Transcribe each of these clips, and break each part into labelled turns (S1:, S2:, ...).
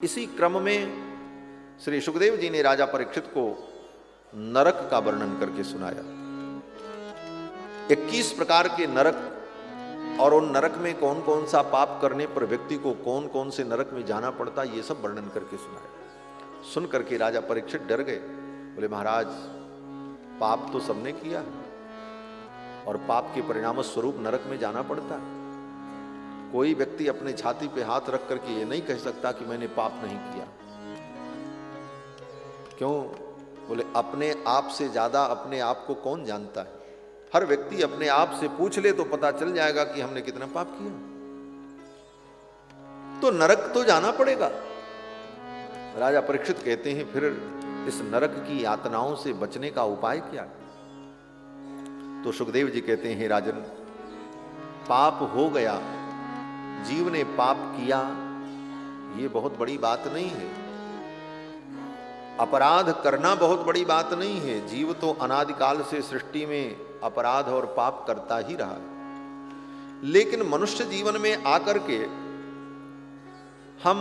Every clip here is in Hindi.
S1: इसी क्रम में श्री सुखदेव जी ने राजा परीक्षित को नरक का वर्णन करके सुनाया। 21 प्रकार के नरक और उन नरक में कौन कौन सा पाप करने पर व्यक्ति को कौन कौन से नरक में जाना पड़ता, ये सब वर्णन करके सुनाया। सुन करके राजा परीक्षित डर गए, बोले महाराज पाप तो सबने किया और पाप के परिणाम स्वरूप नरक में जाना पड़ता है। कोई व्यक्ति अपने छाती पे हाथ रख करके ये नहीं कह सकता कि मैंने पाप नहीं किया। क्यों? बोले अपने आप से ज्यादा अपने आप को कौन जानता है। हर व्यक्ति अपने आप से पूछ ले तो पता चल जाएगा कि हमने कितना पाप किया। तो नरक तो जाना पड़ेगा। राजा परीक्षित कहते हैं फिर इस नरक की यातनाओं से बचने का उपाय क्या है? तो सुखदेव जी कहते हैं राजन, पाप हो गया, जीव ने पाप किया, ये बहुत बड़ी बात नहीं है। अपराध करना बहुत बड़ी बात नहीं है। जीव तो अनादिकाल से सृष्टि में अपराध और पाप करता ही रहा है। लेकिन मनुष्य जीवन में आकर के हम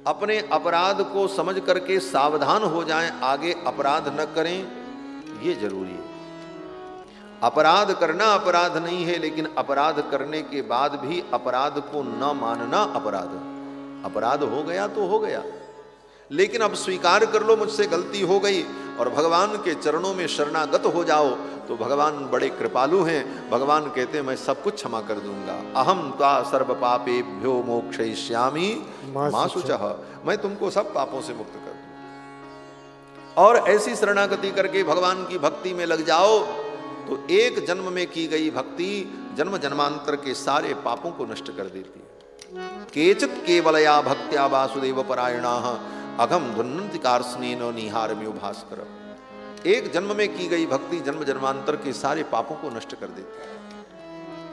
S1: अपने अपराध को समझ करके सावधान हो जाएं, आगे अपराध न करें, ये जरूरी है। अपराध करना अपराध नहीं है, लेकिन अपराध करने के बाद भी अपराध को न मानना अपराध है। अपराध हो गया तो हो गया, लेकिन अब स्वीकार कर लो मुझसे गलती हो गई और भगवान के चरणों में शरणागत हो जाओ तो भगवान बड़े कृपालु हैं। भगवान कहते हैं मैं सब कुछ क्षमा कर दूंगा। अहम त्वा सर्व पापेभ्यो मोक्षयिष्यामि मा शुचः, मैं तुमको सब पापों से मुक्त कर दूं। और ऐसी शरणागति करके भगवान की भक्ति में लग जाओ तो एक जन्म में की गई भक्ति जन्म जन्मांतर के सारे पापों को नष्ट कर देती है। केचित केवलया भक्त्या वासुदेव परायणाः अघम धुन्नन्ति कार्ष्णेन निहारम्यो भास्कर। एक जन्म में की गई भक्ति जन्म जन्मांतर के सारे पापों को नष्ट कर देती है।